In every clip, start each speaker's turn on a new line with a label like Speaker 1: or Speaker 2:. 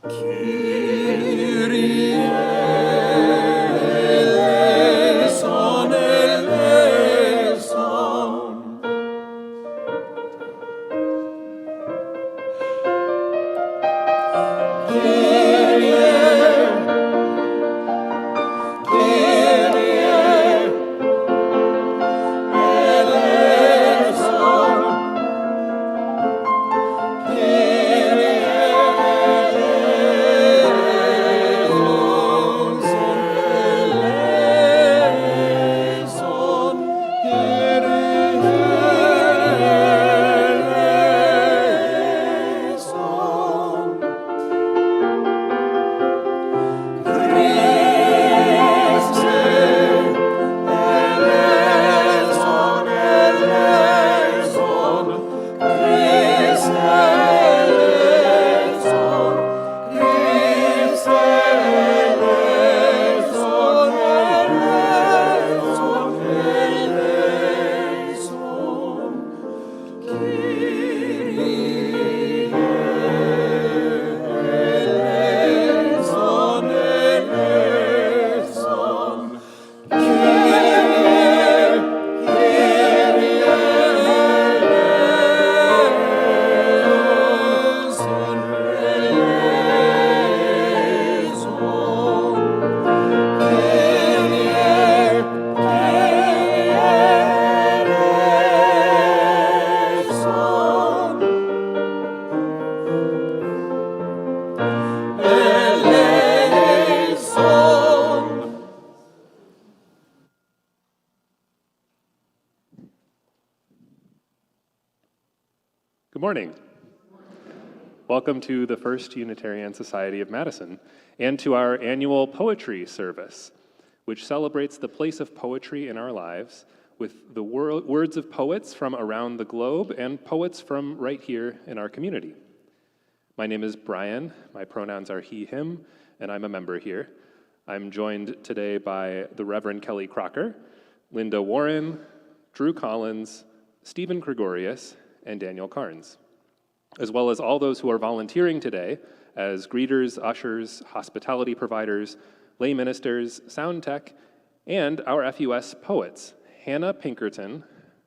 Speaker 1: Kyrie eleison, eleison.
Speaker 2: Good morning. Welcome to the First Unitarian Society of Madison and to our annual poetry service, which celebrates the place of poetry in our lives with the words of poets from around the globe and poets from right here in our community. My name is Brian, my pronouns are he, him, and I'm a member here. I'm joined today by the Reverend Kelly Crocker, Linda Warren, Drew Collins, Stephen Gregorius, and Daniel Carnes, as well as all those who are volunteering today as greeters, ushers, hospitality providers, lay ministers, sound tech, and our FUS poets, Hannah Pinkerton,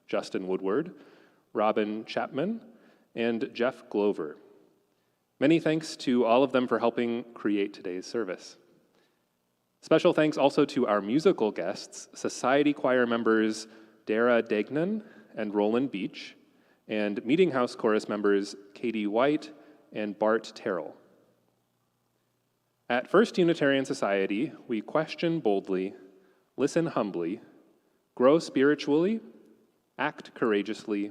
Speaker 2: Justin Woodward, Robin Chapman, and Jeff Glover. Many thanks to all of them for helping create today's service. Special thanks also to our musical guests, Society Choir members Dara Degnan and Roland Beach, and Meeting House Chorus members Katie White and Bart Terrell. At First Unitarian Society, we question boldly, listen humbly, grow spiritually, act courageously,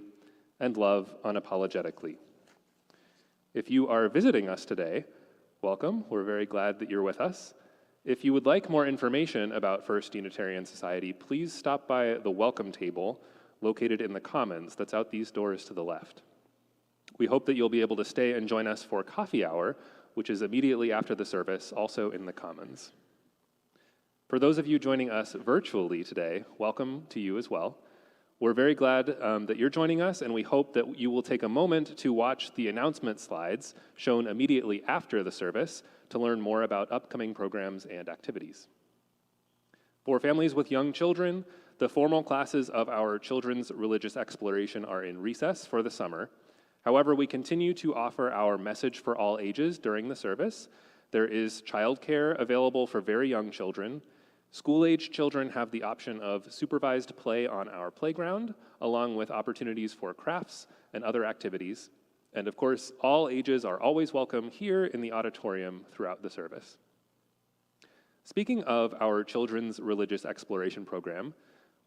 Speaker 2: and love unapologetically. If you are visiting us today, welcome. We're very glad that you're with us. If you would like more information about First Unitarian Society, please stop by the welcome table located in the Commons that's out these doors to the left. We hope that you'll be able to stay and join us for coffee hour, which is immediately after the service, also in the Commons. For those of you joining us virtually today, welcome to you as well. We're very glad that you're joining us, and we hope that you will take a moment to watch the announcement slides shown immediately after the service to learn more about upcoming programs and activities. For families with young children, the formal classes of our Children's Religious Exploration are in recess for the summer. However, we continue to offer our Message for All Ages during the service. There is childcare available for very young children. School-age children have the option of supervised play on our playground, along with opportunities for crafts and other activities. And of course, all ages are always welcome here in the auditorium throughout the service. Speaking of our Children's Religious Exploration program,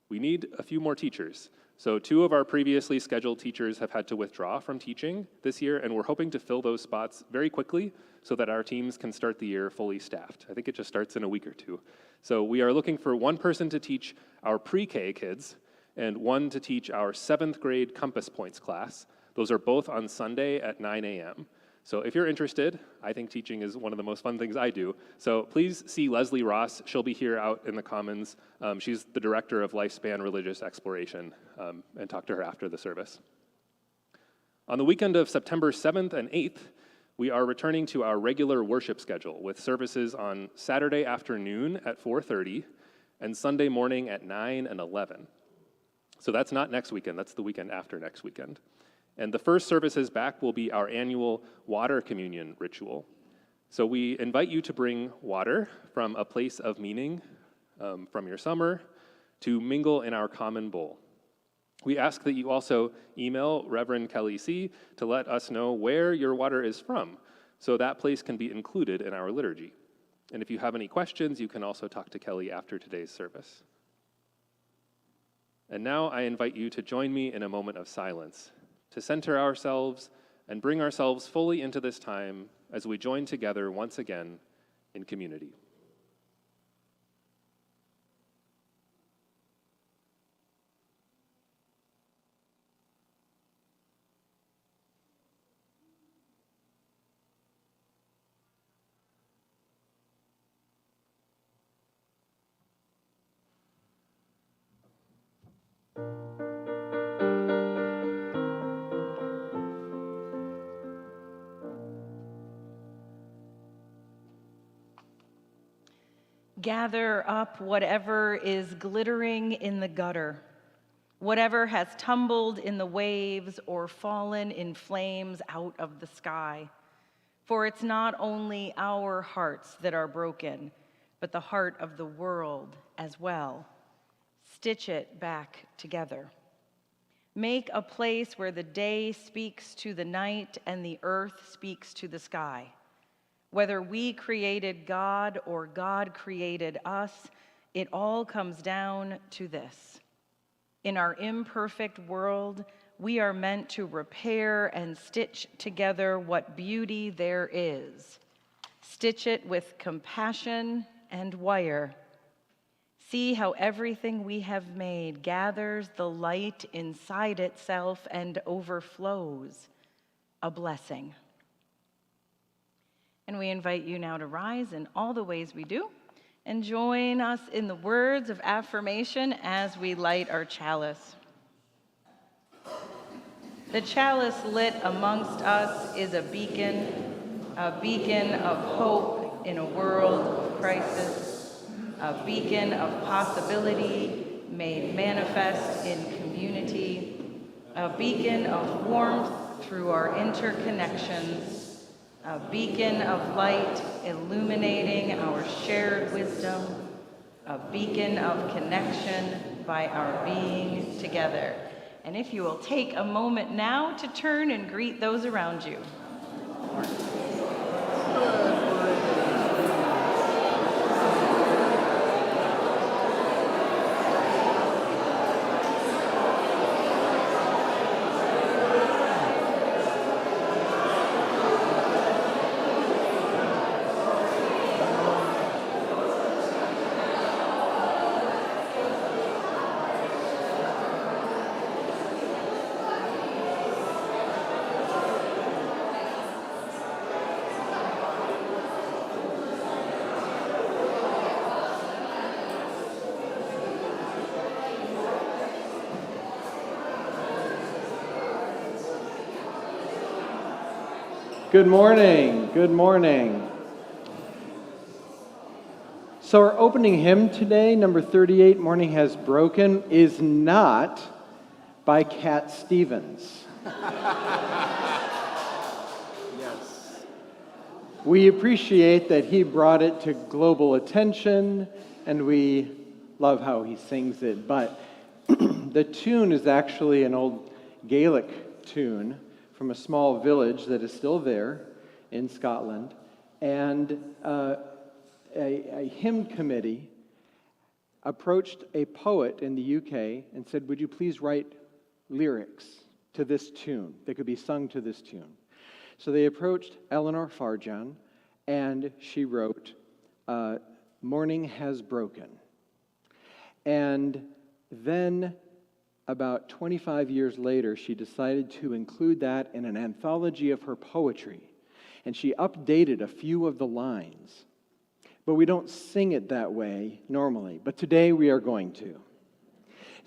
Speaker 2: we need a few more teachers. So 2 of our previously scheduled teachers have had to withdraw from teaching this year, and we're hoping to fill those spots very quickly so that our teams can start the year fully staffed. I think it just starts in a week or 2. So we are looking for 1 person to teach our pre-K kids and 1 to teach our 7th grade Compass Points class. Those are both on Sunday at 9 a.m. So if you're interested, I think teaching is one of the most fun things I do. So please see Leslie Ross. She'll be here out in the Commons. She's the director of Lifespan Religious Exploration, and talk to her after the service. On the weekend of September 7th and 8th, We are returning to our regular worship schedule with services on Saturday afternoon at 4:30 and Sunday morning at 9 and 11. So that's not next weekend, that's the weekend after next weekend. And the first services back will be our annual water communion ritual. So we invite you to bring water from a place of meaning from your summer to mingle in our common bowl. We ask that you also email Reverend Kelly C. to let us know where your water is from, so that place can be included in our liturgy. And if you have any questions, you can also talk to Kelly after today's service. And now I invite you to join me in a moment of silence, to center ourselves and bring ourselves fully into this time as we join together once again in community.
Speaker 3: Gather up whatever is glittering in the gutter, whatever has tumbled in the waves or fallen in flames out of the sky. For it's not only our hearts that are broken, but the heart of the world as well. Stitch it back together. Make a place where the day speaks to the night and the earth speaks to the sky. Whether we created God or God created us, it all comes down to this. In our imperfect world, we are meant to repair and stitch together what beauty there is. Stitch it with compassion and wire. See how everything we have made gathers the light inside itself and overflows, a blessing. And we invite you now to rise in all the ways we do and join us in the words of affirmation as we light our chalice. The chalice lit amongst us is a beacon of hope in a world of crisis, a beacon of possibility made manifest in community, a beacon of warmth through our interconnections, a beacon of light illuminating our shared wisdom, a beacon of connection by our being together. And if you will take a moment now to turn and greet those around you.
Speaker 4: Good morning, good morning. So our opening hymn today, number 38, Morning Has Broken, is not by Cat Stevens.
Speaker 1: Yes.
Speaker 4: We appreciate that he brought it to global attention, and we love how he sings it, but the tune is actually an old Gaelic tune from a small village that is still there in Scotland, and a hymn committee approached a poet in the UK and said, would you please write lyrics to this tune that could be sung to this tune? So they approached Eleanor Farjan, and she wrote, Morning Has Broken. And then about 25 years later, she decided to include that in an anthology of her poetry. And she updated a few of the lines. But we don't sing it that way normally. But today we are going to.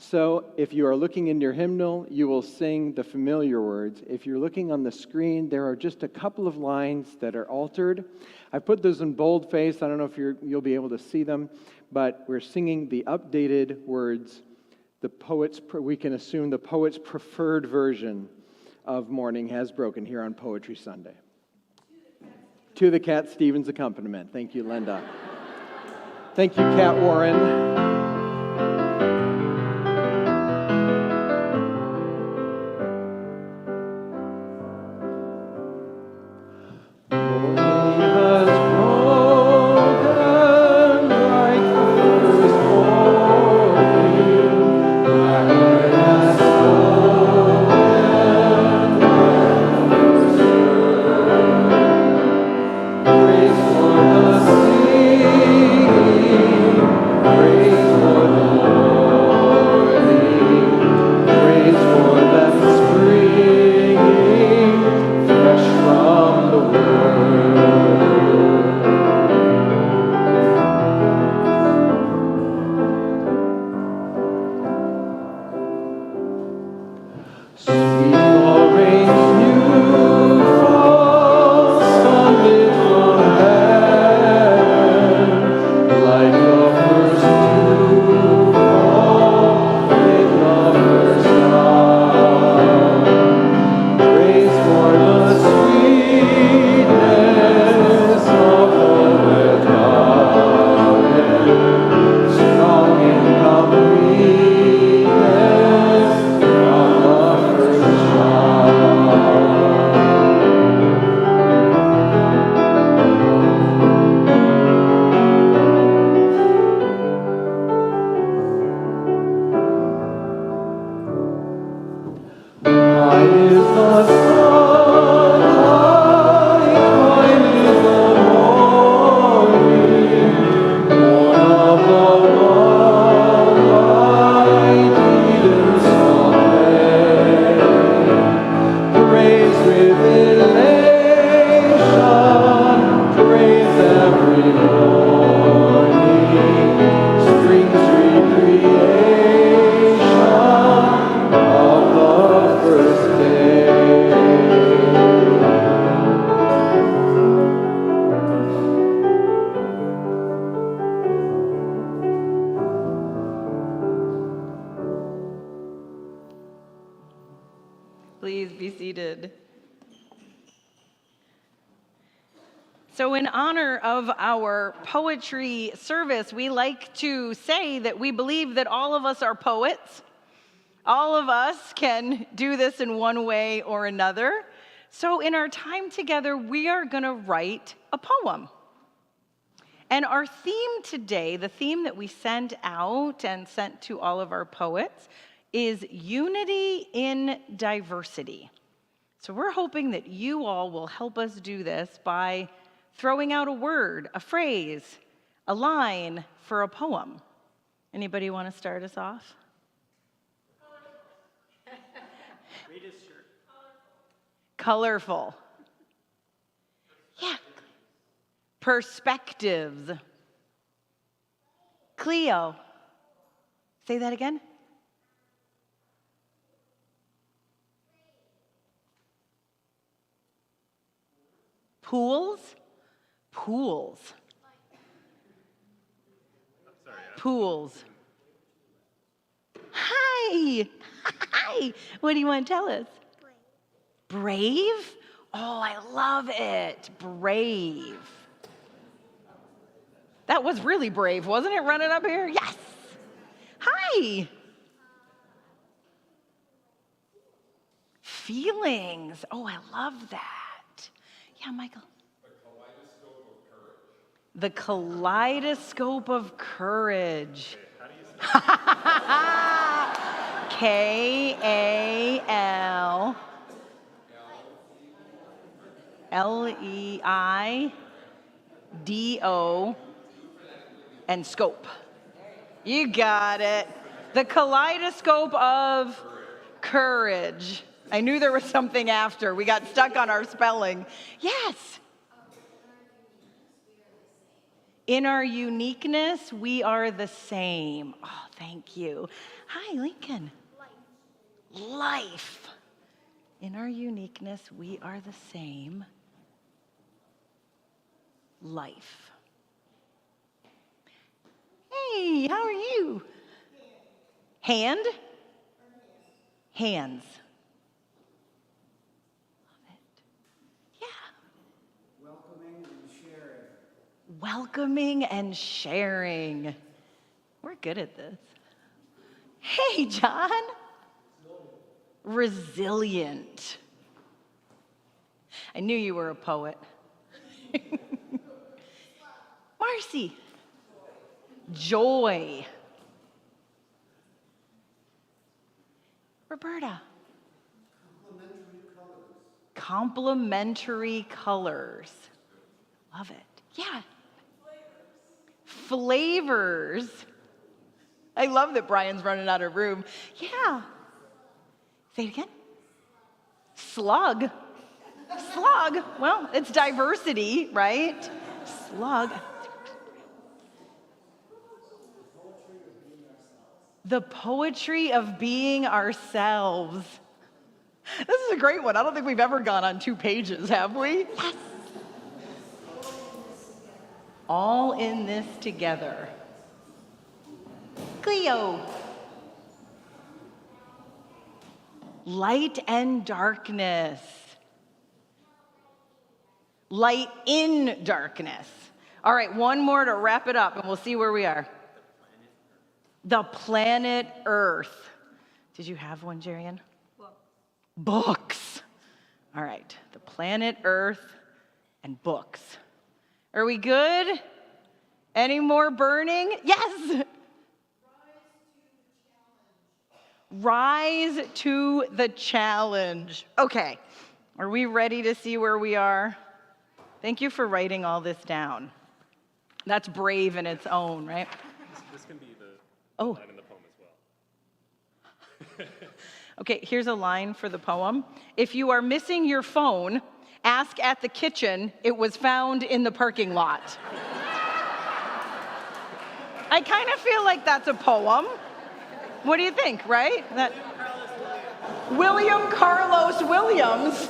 Speaker 4: So if you are looking in your hymnal, you will sing the familiar words. If you're looking on the screen, there are just a couple of lines that are altered. I put those in boldface. I don't know if you'll be able to see them, but we're singing the updated words. We can assume the poet's preferred version of Morning Has Broken here on Poetry Sunday. To the Cat Stevens accompaniment. Thank you, Linda. Thank you, Cat Warren.
Speaker 3: Please be seated. So in honor of our poetry service, we like to say that we believe that all of us are poets. All of us can do this in one way or another. So in our time together, we are going to write a poem. And our theme today, the theme that we sent out and sent to all of our poets, is unity in diversity. So we're hoping that you all will help us do this by throwing out a word, a phrase, a line for a poem. Anybody want to start us off?
Speaker 1: Read his shirt.
Speaker 3: Colorful. Yeah. Perspectives. Cleo. Say that again. Pools? Pools. Pools. Hi. Hi. What do you want to tell us? Brave? Oh, I love it. Brave. That was really brave, wasn't it, running up here? Yes. Hi. Feelings. Oh, I love that. Yeah, Michael. The kaleidoscope of courage. K-A-L-E-I-D-O and scope. You got it. The kaleidoscope of courage. I knew there was something after. We got stuck on our spelling. Yes. In our uniqueness, we are the same. Oh, thank you. Hi, Lincoln. Life. In our uniqueness, we are the same. Life. Hey, how are you? Hand? Hands. Love it. Yeah. Welcoming and sharing. We're good at this. Hey, John. Resilient. I knew you were a poet. Marcy. Joy. Roberta. Complementary colors. Love it. Yeah. Flavors. I love that Brian's running out of room. Yeah. Say it again. Slug. Slug. Well, it's diversity, right? Slug. The poetry of being ourselves. This is a great one. I don't think we've ever gone on 2 pages, have we? Yes. All in this together. Cleo. Light and darkness. Light in darkness. All right, one more to wrap it up, and we'll see where we are. The planet Earth. Did you have one, Jerian? Books. All right, the planet Earth and books. Are we good? Any more burning? Yes. Rise to the challenge. Okay, are we ready to see where we are? Thank you for writing all this down. That's brave in its own, right?
Speaker 2: This can be the
Speaker 3: Oh.
Speaker 2: line in the poem as well.
Speaker 3: Okay, here's a line for the poem. If you are missing your phone, ask at the kitchen. It was found in the parking lot. I kind of feel like that's a poem. What do you think, right? That William Carlos Williams.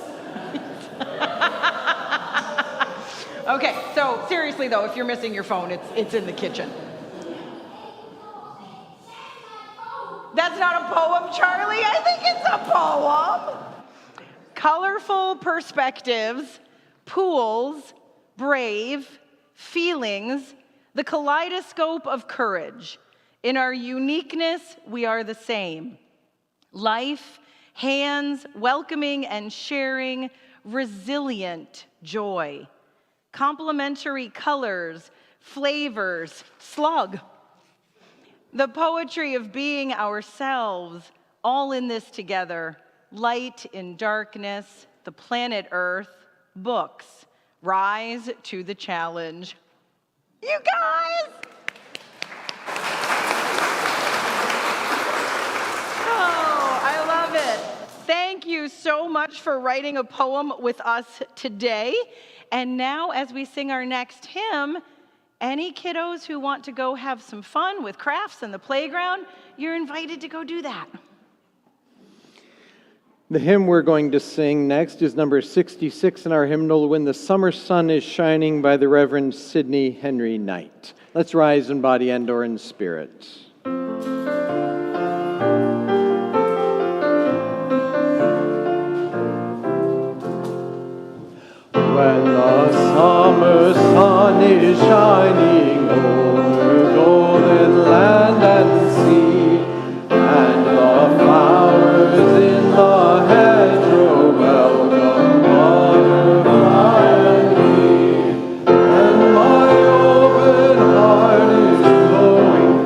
Speaker 3: Okay, so seriously though, if you're missing your phone, it's in the kitchen. That's not a poem, Charlie. I think it's a poem. Colorful perspectives, pools, brave, feelings, the kaleidoscope of courage. In our uniqueness, we are the same. Life, hands, welcoming and sharing, resilient joy. Complementary colors, flavors, slug. The poetry of being ourselves, all in this together. Light in darkness, the planet Earth, books. Rise to the challenge. You guys! Oh, I love it. Thank you so much for writing a poem with us today. And now, as we sing our next hymn, any kiddos who want to go have some fun with crafts in the playground, you're invited to go do that.
Speaker 4: The hymn we're going to sing next is number 66 in our hymnal, When the Summer Sun is Shining, by the Reverend Sidney Henry Knight. Let's rise in body and/or in spirit. When the summer sun is shining over golden land and sea, and the flowers in the hedgerow welcome butterfly and bee, and my open heart is glowing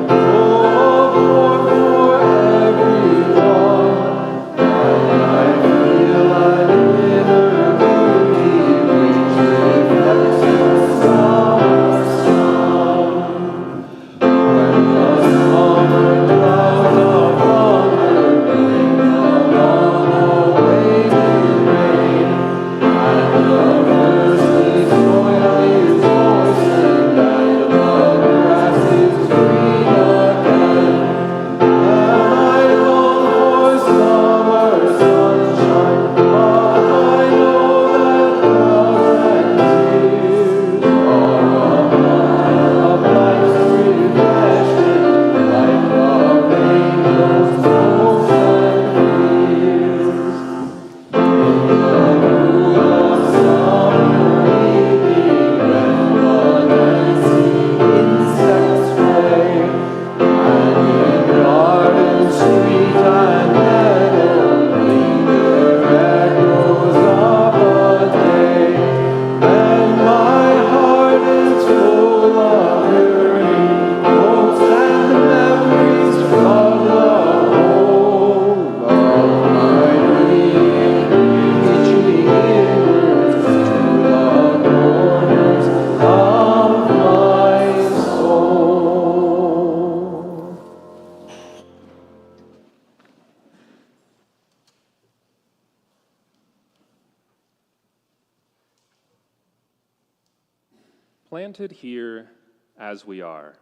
Speaker 2: planted here as we are.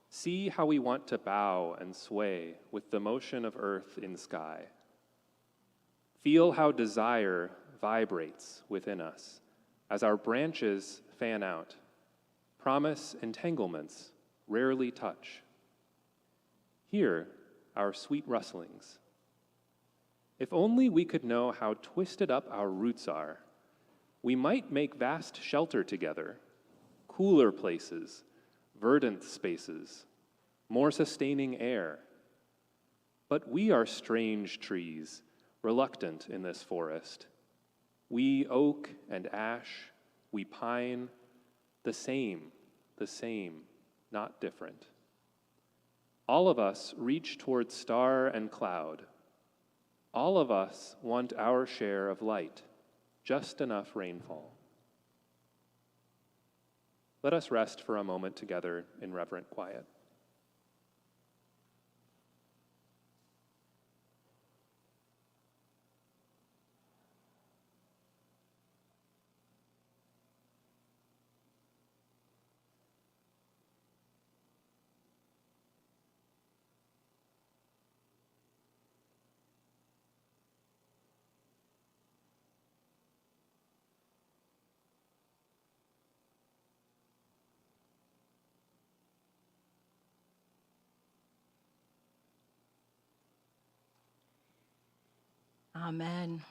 Speaker 2: See how we want to bow and sway with the motion of earth in sky. Feel how desire vibrates within us as our branches fan out. Promise entanglements rarely touch. Hear our sweet rustlings. If only we could know how twisted up our roots are, we might make vast shelter together, cooler places, verdant spaces, more sustaining air. But we are strange trees, reluctant in this forest. We oak and ash, we pine, the same, not different. All of us reach toward star and cloud. All of us want our share of light, just enough rainfall. Let us rest for a moment together in reverent quiet.
Speaker 3: Amen.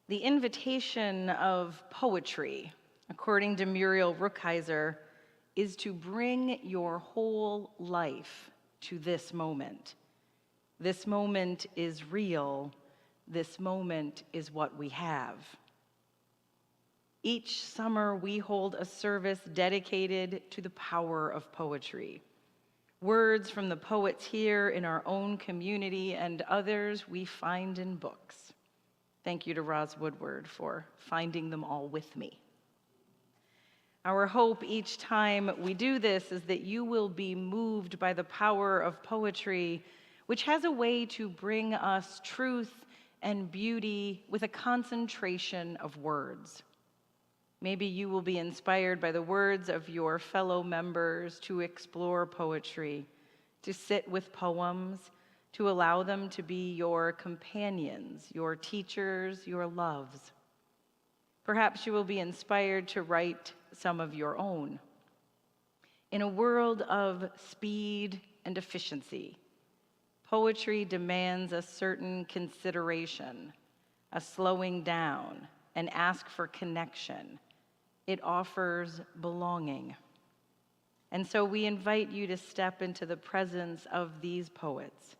Speaker 3: The invitation of poetry, according to Muriel Rukeyser, is to bring your whole life to this moment. This moment is real. This moment is what we have. Each summer, we hold a service dedicated to the power of poetry. Words from the poets here in our own community and others we find in books. Thank you to Roz Woodward for finding them all with me. Our hope each time we do this is that you will be moved by the power of poetry, which has a way to bring us truth and beauty with a concentration of words. Maybe you will be inspired by the words of your fellow members to explore poetry, to sit with poems, to allow them to be your companions, your teachers, your loves. Perhaps you will be inspired to write some of your own. In a world of speed and efficiency, poetry demands a certain consideration, a slowing down, an ask for connection. It offers belonging. And so we invite you to step into the presence of these poets.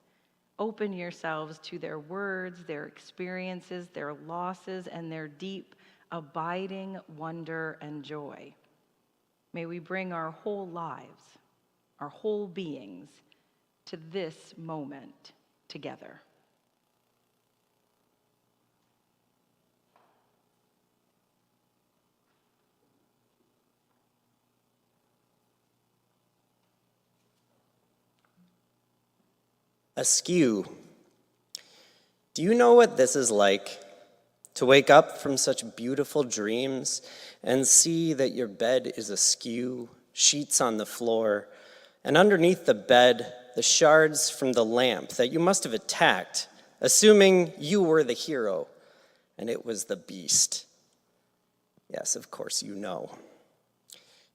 Speaker 3: Open yourselves to their words, their experiences, their losses, and their deep, abiding wonder and joy. May we bring our whole lives, our whole beings, to this moment together.
Speaker 5: Askew. Do you know what this is like? To wake up from such beautiful dreams and see that your bed is askew, sheets on the floor, and underneath the bed, the shards from the lamp that you must have attacked, assuming you were the hero, and it was the beast. Yes, of course you know.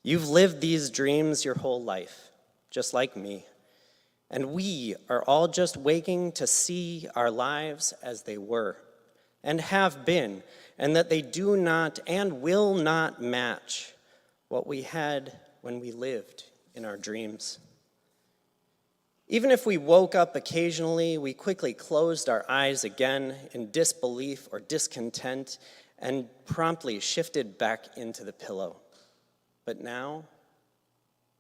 Speaker 5: You've lived these dreams your whole life, just like me. And we are all just waking to see our lives as they were and have been, and that they do not and will not match what we had when we lived in our dreams. Even if we woke up occasionally, we quickly closed our eyes again in disbelief or discontent and promptly shifted back into the pillow. But now,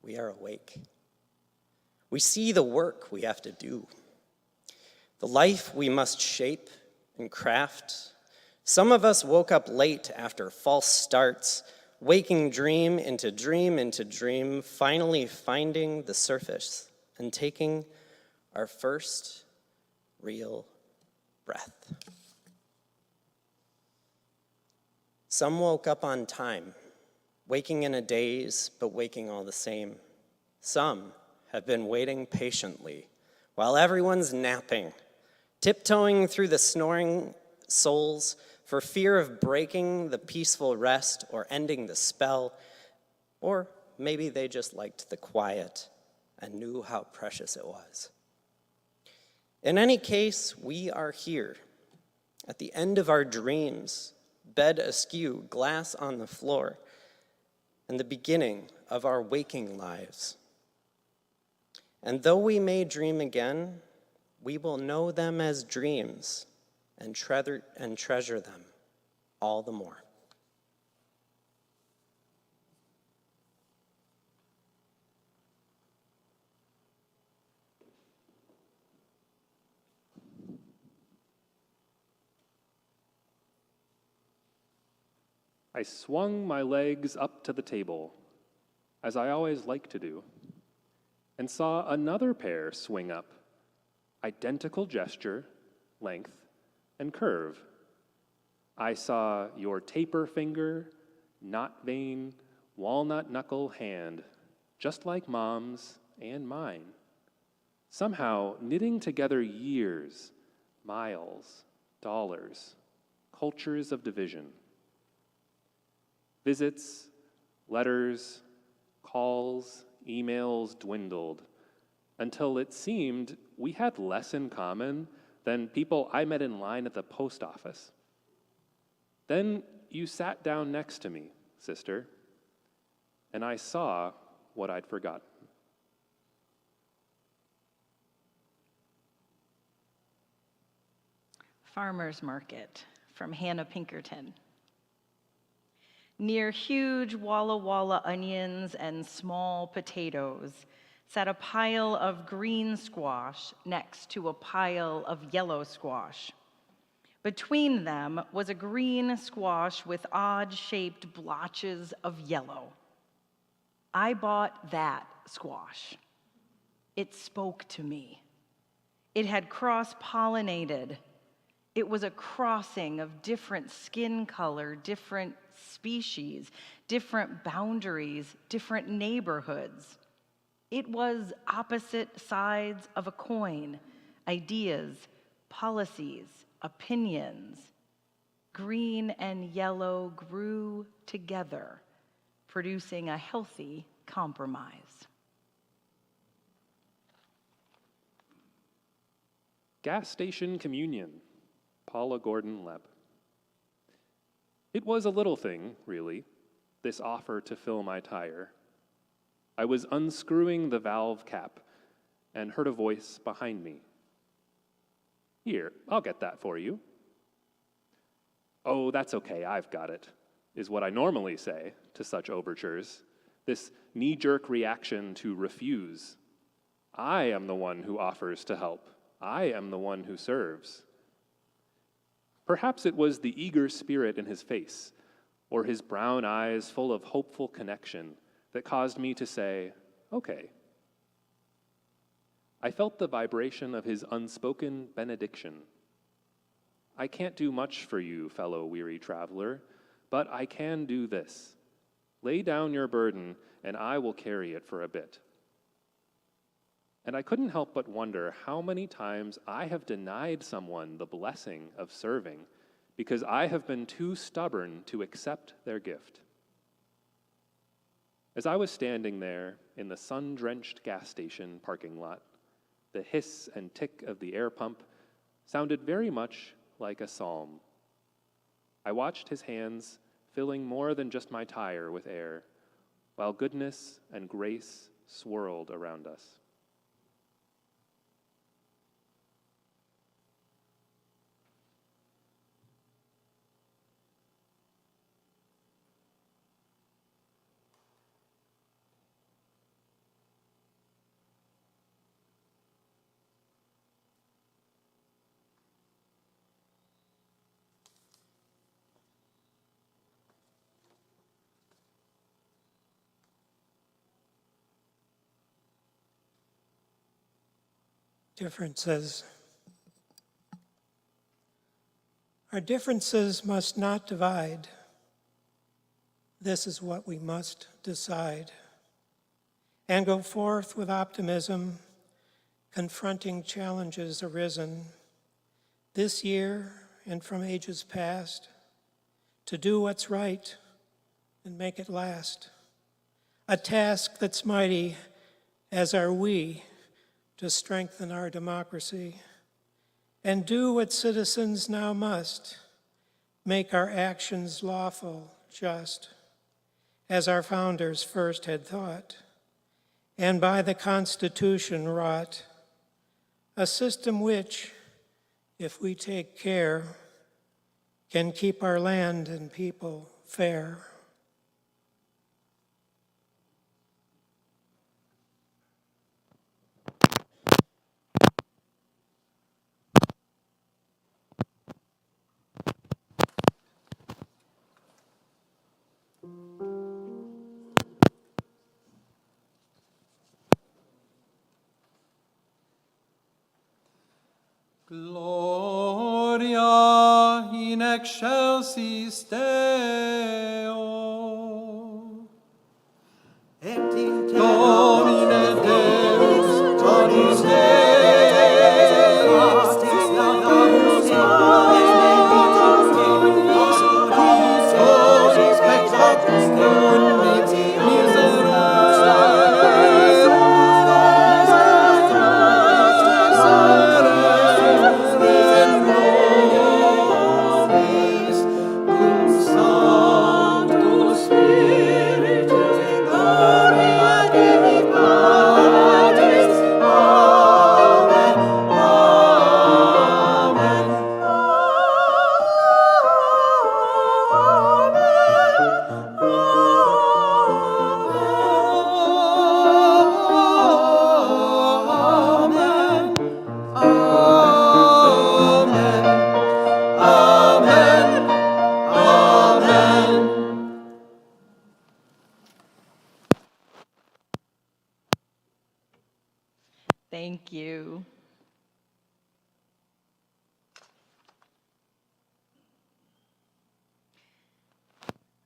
Speaker 5: we are awake. We see the work we have to do, the life we must shape and craft. Some of us woke up late after false starts, waking dream into dream, finally finding the surface and taking our first real breath. Some woke up on time, waking in a daze, but waking all the same. Some have been waiting patiently while everyone's napping, tiptoeing through the snoring souls for fear of breaking the peaceful rest or ending the spell, or maybe they just liked the quiet and knew how precious it was. In any case, we are here at the end of our dreams, bed askew, glass on the floor, and the beginning of our waking lives. And though we may dream again, we will know them as dreams and treasure them all the more.
Speaker 2: I swung my legs up to the table, as I always like to do, and saw another pair swing up, identical gesture, length, and curve. I saw your taper finger, knot vein, walnut knuckle hand, just like Mom's and mine, somehow knitting together years, miles, dollars, cultures of division. Visits, letters, calls, emails dwindled until it seemed we had less in common than people I met in line at the post office. Then you sat down next to me, sister, and I saw what I'd forgotten.
Speaker 3: Farmer's Market from Hannah Pinkerton. Near huge Walla Walla onions and small potatoes sat a pile of green squash next to a pile of yellow squash. Between them was a green squash with odd-shaped blotches of yellow. I bought that squash. It spoke to me. It had cross-pollinated. It was a crossing of different skin color, different species, different boundaries, different neighborhoods. It was opposite sides of a coin, ideas, policies, opinions. Green and yellow grew together, producing a healthy compromise.
Speaker 2: Gas station communion, Paula Gordon Lebb. It was a little thing, really, this offer to fill my tire. I was unscrewing the valve cap and heard a voice behind me. Here, I'll get that for you. Oh, that's okay, I've got it, is what I normally say to such overtures, this knee-jerk reaction to refuse. I am the one who offers to help. I am the one who serves. Perhaps it was the eager spirit in his face, or his brown eyes full of hopeful connection, that caused me to say, okay. I felt the vibration of his unspoken benediction. I can't do much for you, fellow weary traveler, but I can do this. Lay down your burden, and I will carry it for a bit. And I couldn't help but wonder how many times I have denied someone the blessing of serving because I have been too stubborn to accept their gift. As I was standing there in the sun-drenched gas station parking lot, the hiss and tick of the air pump sounded very much like a psalm. I watched his hands filling more than just my tire with air, while goodness and grace swirled around us.
Speaker 6: Differences. Our differences must not divide. this is what we must decide. And go forth with optimism, confronting challenges arisen this year and from ages past, to do what's right and make it last. A task that's mighty, as are we, to strengthen our democracy and do what citizens now must, make our actions lawful, just, as our founders first had thought, and by the Constitution wrought, a system which, if we take care, can keep our land and people fair.
Speaker 7: Gloria in excelsis Deo.
Speaker 1: Et in
Speaker 7: Domine Deus, Dominus Deus,
Speaker 3: Thank you.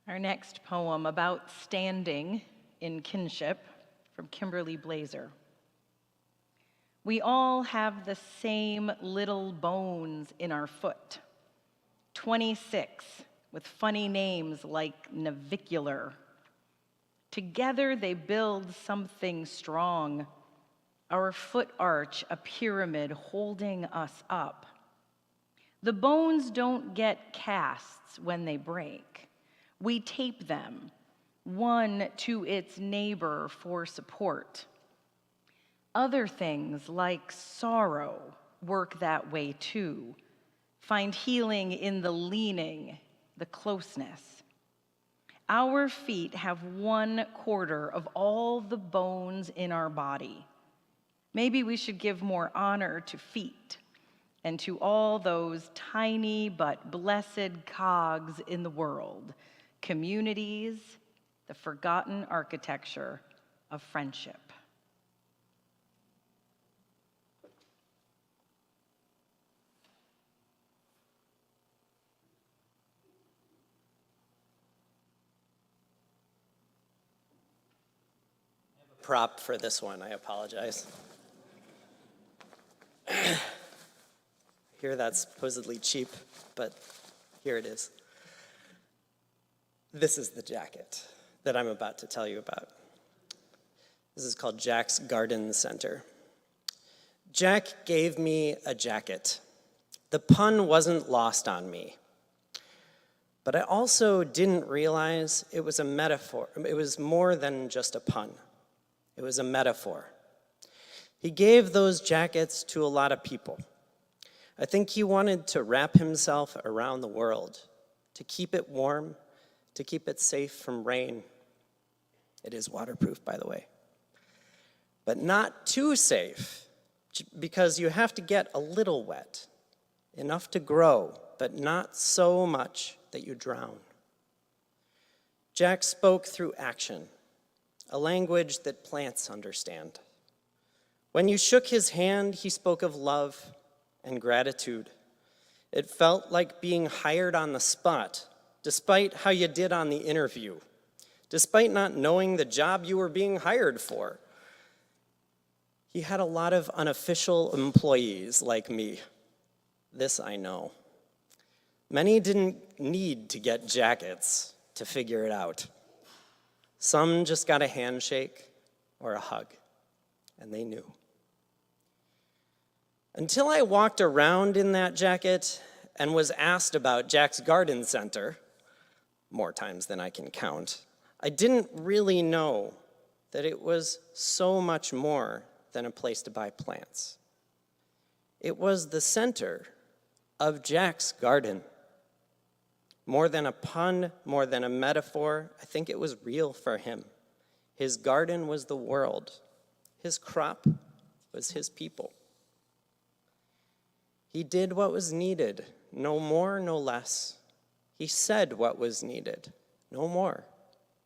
Speaker 3: Our next poem about standing in kinship from Kimberly Blazer. We all have the same little bones in our foot, 26, with funny names like navicular. Together they build something strong, our foot arch a pyramid holding us up. The bones don't get casts when they break. We tape them, one to its neighbor for support. Other things like sorrow work that way too. Find healing in the leaning, the closeness. Our feet have 1/4 of all the bones in our body. Maybe we should give more honor to feet and to all those tiny but blessed cogs in the world, communities, the forgotten architecture of friendship.
Speaker 5: Prop for this one, I apologize. I hear that's supposedly cheap, but here it is. This is the jacket that I'm about to tell you about. This is called Jack's Garden Center. Jack gave me a jacket. The pun wasn't lost on me. But I also didn't realize it was a metaphor. It was more than just a pun. It was a metaphor. He gave those jackets to a lot of people. I think he wanted to wrap himself around the world, to keep it warm, to keep it safe from rain. It is waterproof, by the way. But not too safe, because you have to get a little wet, enough to grow, but not so much that you drown. Jack spoke through action, a language that plants understand. When you shook his hand, he spoke of love and gratitude. It felt like being hired on the spot, despite how you did on the interview. despite not knowing the job you were being hired for. He had a lot of unofficial employees like me. This I know. Many didn't need to get jackets to figure it out. Some just got a handshake or a hug, and they knew. Until I walked around in that jacket and was asked about Jack's Garden Center, more times than I can count, I didn't really know that it was so much more than a place to buy plants. It was the center of Jack's garden. More than a pun, more than a metaphor, I think it was real for him. His garden was the world. His crop was his people. He did what was needed, no more, no less. He said what was needed, no more,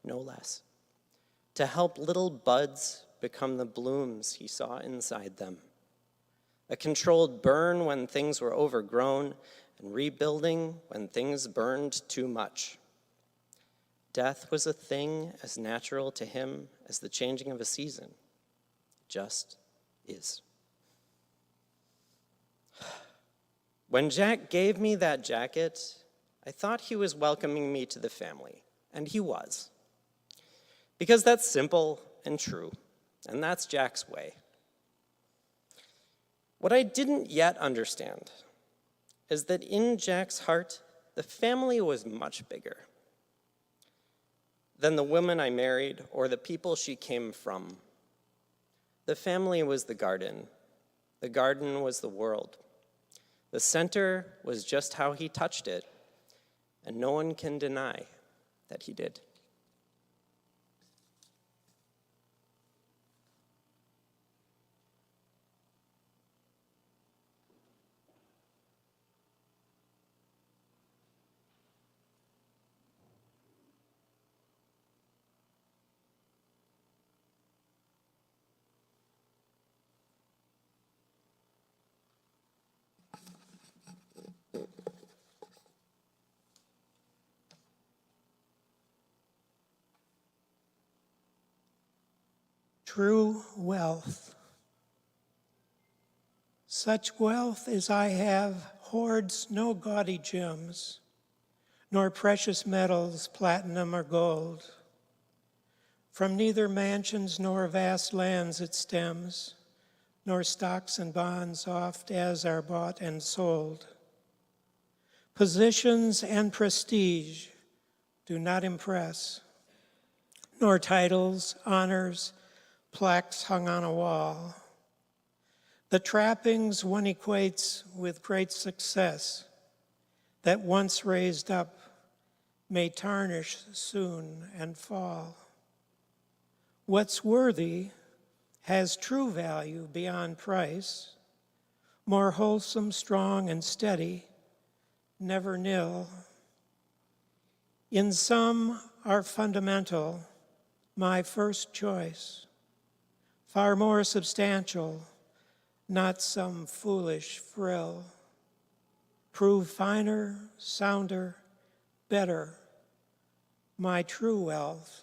Speaker 5: no less, to help little buds become the blooms he saw inside them. A controlled burn when things were overgrown, and rebuilding when things burned too much. Death was a thing as natural to him as the changing of a season. It just is. When Jack gave me that jacket, I thought he was welcoming me to the family, and he was. Because that's simple and true, and that's Jack's way. What I didn't yet understand is that in Jack's heart, the family was much bigger than the woman I married or the people she came from. The family was the garden was the world. The center was just how he touched it, and no one can deny that he did.
Speaker 6: True wealth. Such wealth as I have hoards no gaudy gems, nor precious metals, platinum or gold. From neither mansions nor vast lands it stems, nor stocks and bonds oft as are bought and sold. Positions and prestige do not impress, nor titles, honors, plaques hung on a wall. The trappings one equates with great success that once raised up may tarnish soon and fall. What's worthy has true value beyond price, more wholesome, strong, and steady, never nil. In some are fundamental, my first choice, far more substantial, not some foolish frill. Prove finer, sounder, better, my true wealth.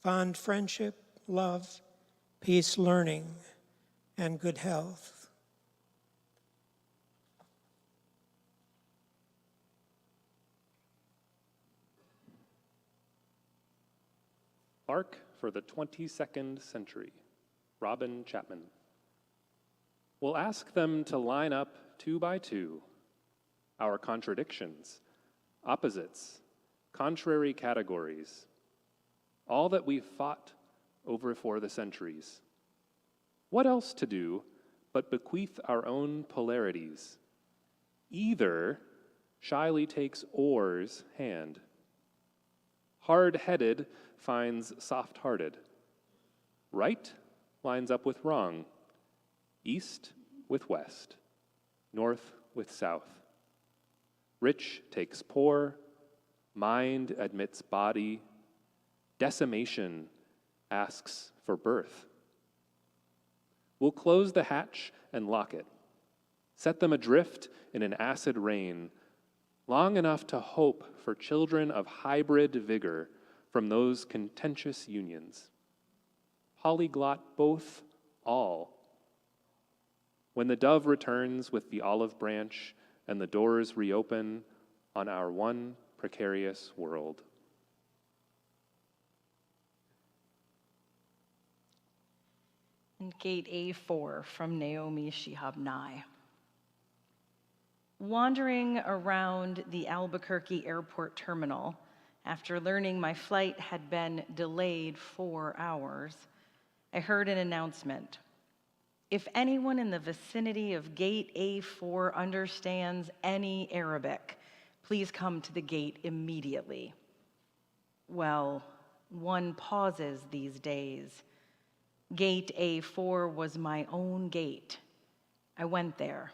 Speaker 6: Fond friendship, love, peace, learning, and good health.
Speaker 2: Lark for the 22nd Century, Robin Chapman. We'll ask them to line up 2 by 2, our contradictions, opposites, contrary categories, all that we've fought over for the centuries. What else to do but bequeath our own polarities? Either shyly takes oar's hand. Hard-headed finds soft-hearted. Right lines up with wrong. East with west. North with south. Rich takes poor. Mind admits body. Decimation asks for birth. We'll close the hatch and lock it. Set them adrift in an acid rain, long enough to hope for children of hybrid vigor, from those contentious unions. Polyglot both, all. When the dove returns with the olive branch and the doors reopen on our one precarious world.
Speaker 3: And Gate A4 from Naomi Shihab Nye. Wandering around the Albuquerque airport terminal, after learning my flight had been delayed 4 hours, I heard an announcement. If anyone in the vicinity of Gate A4 understands any Arabic, please come to the gate immediately. Well, one pauses these days. Gate A4 was my own gate. I went there.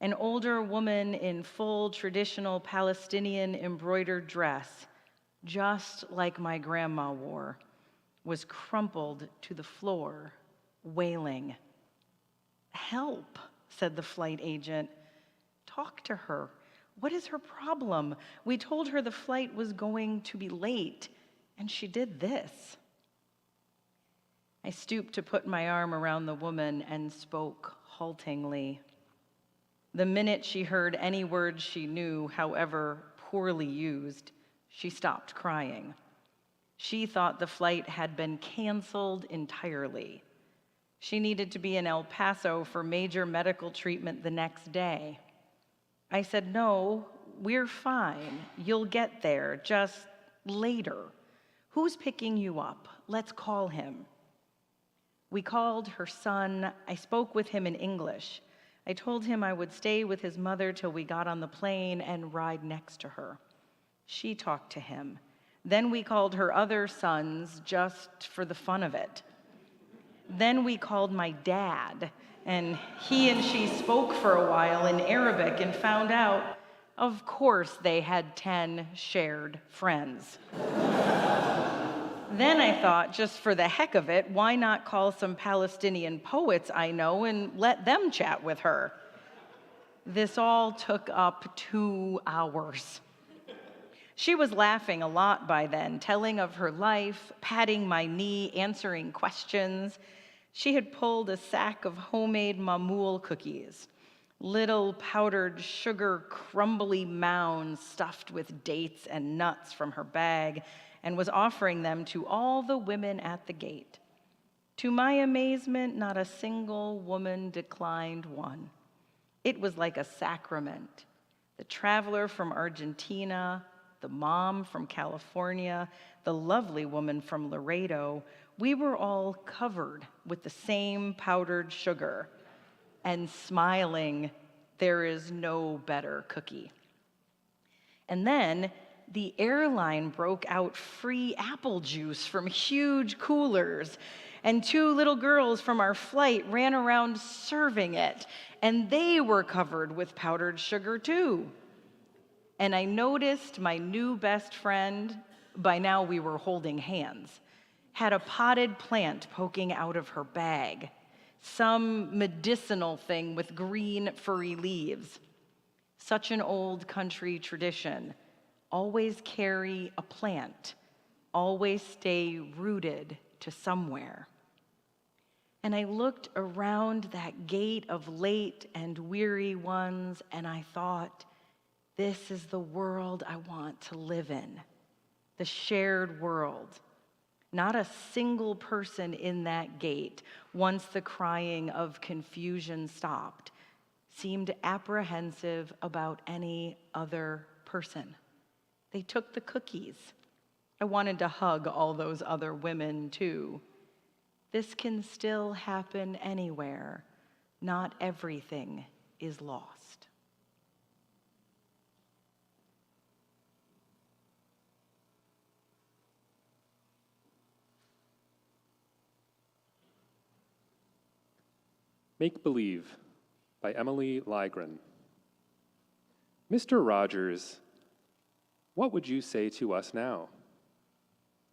Speaker 3: An older woman in full traditional Palestinian embroidered dress, just like my grandma wore, was crumpled to the floor, wailing. "Help," said the flight agent. "Talk to her. What is her problem? We told her the flight was going to be late, and she did this." I stooped to put my arm around the woman and spoke haltingly. The minute she heard any words she knew, however poorly used, she stopped crying. She thought the flight had been canceled entirely. She needed to be in El Paso for major medical treatment the next day. I said, "No, we're fine. You'll get there, just later. Who's picking you up? Let's call him." We called her son. I spoke with him in English. I told him I would stay with his mother till we got on the plane and ride next to her. She talked to him. Then we called her other sons just for the fun of it. Then we called my dad, and he and she spoke for a while in Arabic and found out, of course, they had 10 shared friends. Then I thought, just for the heck of it, why not call some Palestinian poets I know and let them chat with her? This all took up 2 hours. She was laughing a lot by then, telling of her life, patting my knee, answering questions. She had pulled a sack of homemade mamoul cookies, little powdered sugar crumbly mounds stuffed with dates and nuts from her bag, and was offering them to all the women at the gate. To my amazement, not a single woman declined one. It was like a sacrament. The traveler from Argentina, the mom from California, the lovely woman from Laredo, we were all covered with the same powdered sugar and smiling, there is no better cookie. And then the airline broke out free apple juice from huge coolers, and 2 little girls from our flight ran around serving it, and they were covered with powdered sugar too. And I noticed my new best friend, by now we were holding hands, had a potted plant poking out of her bag, some medicinal thing with green furry leaves. Such an old country tradition. Always carry a plant, always stay rooted to somewhere. And I looked around that gate of late and weary ones, and I thought, this is the world I want to live in, the shared world. Not a single person in that gate, once the crying of confusion stopped, seemed apprehensive about any other person. They took the cookies. I wanted to hug all those other women too. This can still happen anywhere. Not everything is lost.
Speaker 2: Make Believe by Emily Ligren. Mr. Rogers, what would you say to us now?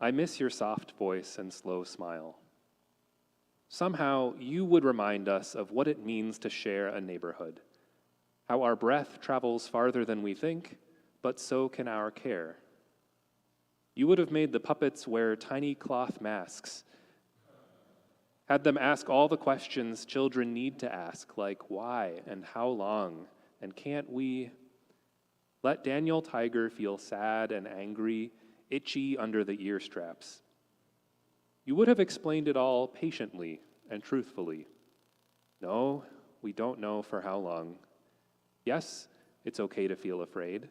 Speaker 2: I miss your soft voice and slow smile. Somehow you would remind us of what it means to share a neighborhood, how our breath travels farther than we think, but so can our care. You would have made the puppets wear tiny cloth masks, had them ask all the questions children need to ask, like why and how long, and can't we? Let Daniel Tiger feel sad and angry, itchy under the ear straps. You would have explained it all patiently and truthfully. No, we don't know for how long. Yes, it's okay to feel afraid.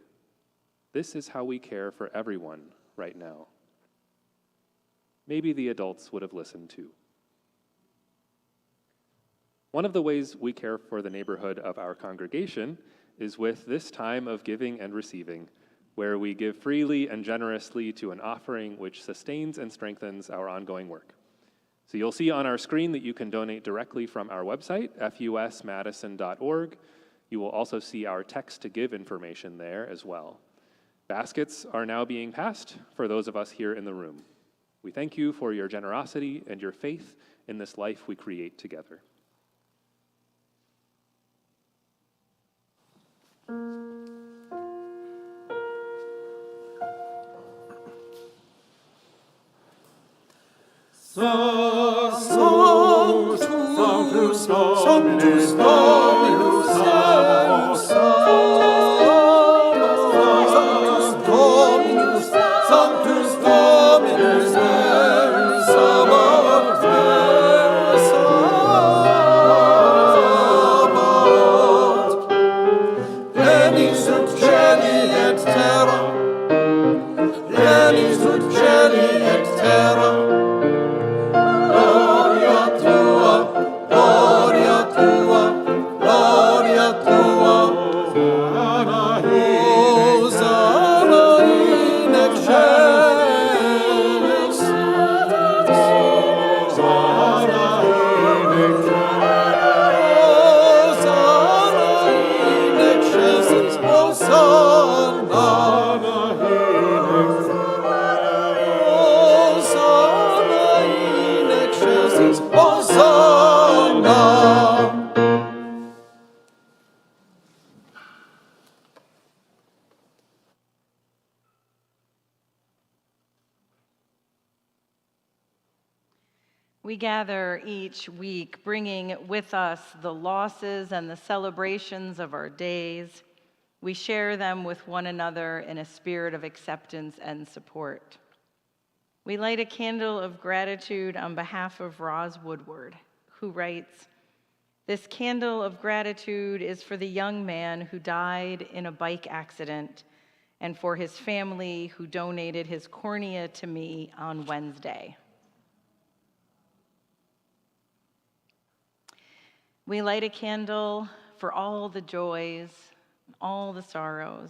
Speaker 2: This is how we care for everyone right now. Maybe the adults would have listened too. One of the ways we care for the neighborhood of our congregation is with this time of giving and receiving, where we give freely and generously to an offering which sustains and strengthens our ongoing work. So you'll see on our screen that you can donate directly from our website, fusmadison.org. You will also see our text to give information there as well. Baskets are now being passed for those of us here in the room. We thank you for your generosity and your faith in this life we create together.
Speaker 7: Sanctus Dominus Sanctus Dominus Sabaoth Lenis ut celi et terra Lenis ut celi et terra Gloria tua, gloria tua, gloria tua. Hosanna in excelsis. Hosanna in excelsis. Hosanna in excelsis. Hosanna.
Speaker 3: We gather each week bringing with us the losses and the celebrations of our days. We share them with one another in a spirit of acceptance and support. We light a candle of gratitude on behalf of Roz Woodward, who writes, "This candle of gratitude is for the young man who died in a bike accident and for his family who donated his cornea to me on Wednesday." We light a candle for all the joys, all the sorrows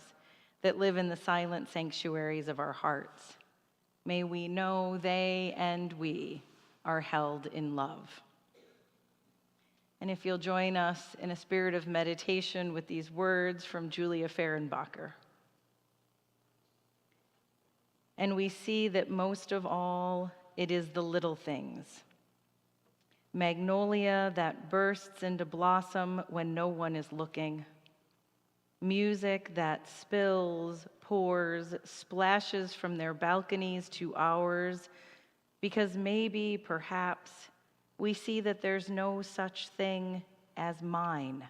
Speaker 3: that live in the silent sanctuaries of our hearts. May we know they and we are held in love. And if you'll join us in a spirit of meditation with these words from Julia Fehrenbacher. And we see that most of all, it is the little things. Magnolia that bursts into blossom when no one is looking. Music that spills, pours, splashes from their balconies to ours, because maybe, perhaps, we see that there's no such thing as mine.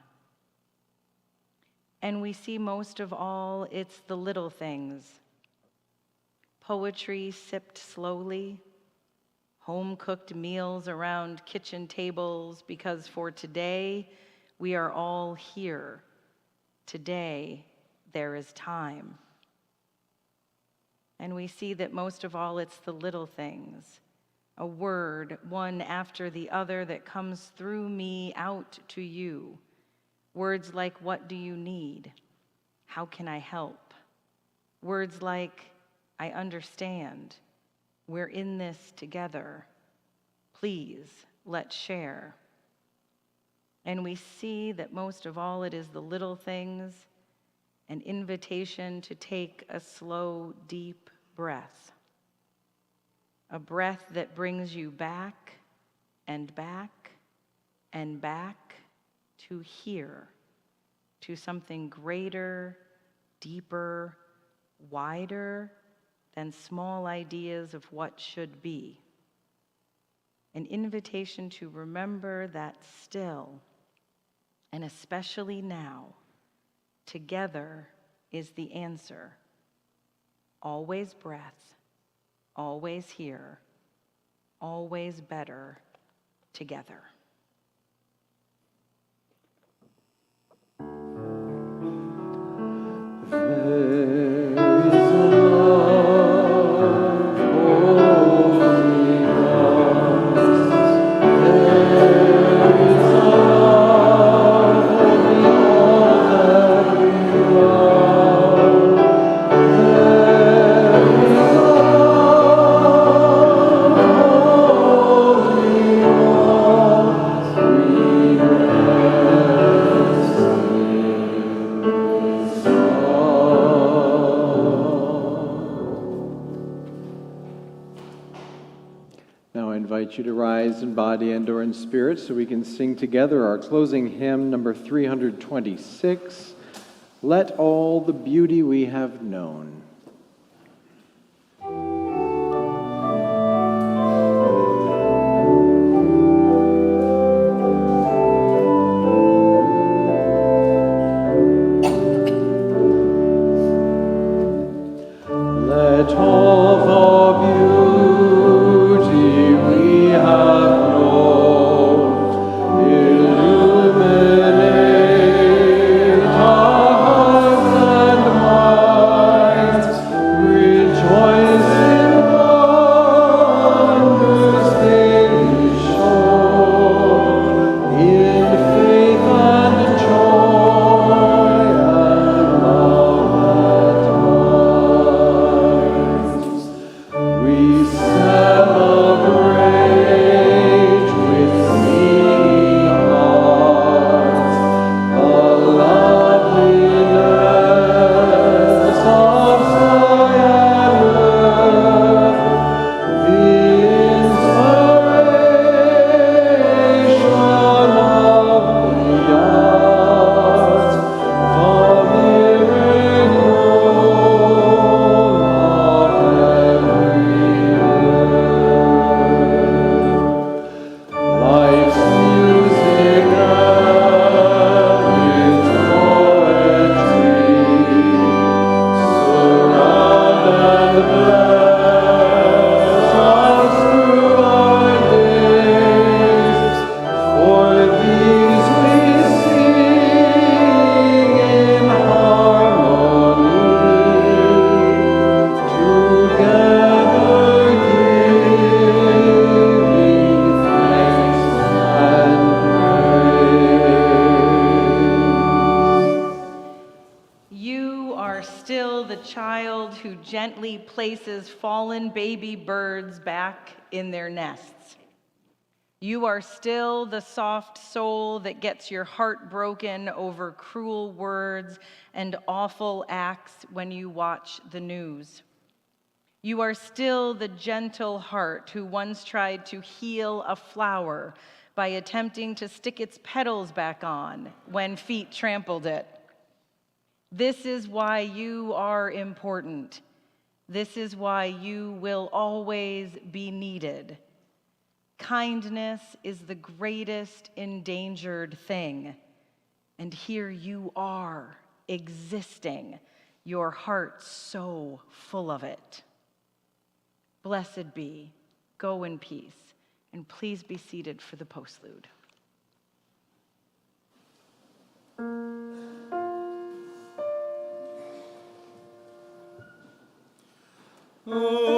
Speaker 3: And we see most of all, it's the little things. Poetry sipped slowly, home-cooked meals around kitchen tables, because for today, we are all here. Today, there is time. And we see that most of all, it's the little things. A word, one after the other, that comes through me out to you. Words like, what do you need? How can I help? Words like, I understand. We're in this together. Please, let's share. And we see that most of all, it is the little things, an invitation to take a slow, deep breath. A breath that brings you back and back and back to here, to something greater, deeper, wider than small ideas of what should be. An invitation to remember that still, and especially now, together is the answer. Always breath, always here, always better together.
Speaker 4: Now I invite you to rise in body and/or in spirit so we can sing together our closing hymn, number 326, Let All the Beauty We Have Known. Let all the beauty we have known illuminate our hearts and minds. Rejoice in wonders daily shown, in faith and joy and love that binds. We celebrate with beating hearts the loveliness of sky and earth, the inspiration of the arts, the mirroring role of every life's music and its poetry surround and bless us through our days. For these we sing in harmony, together giving thanks and praise.
Speaker 3: You are still the child who gently places fallen baby birds back in their nests. You are still the soft soul that gets your heart broken over cruel words and awful acts when you watch the news. You are still the gentle heart who once tried to heal a flower by attempting to stick its petals back on when feet trampled it. This is why you are important. This is why you will always be needed. Kindness is the greatest endangered thing. And here you are, existing, your heart so full of it. Blessed be, go in peace, and please be seated for the postlude.
Speaker 7: Oh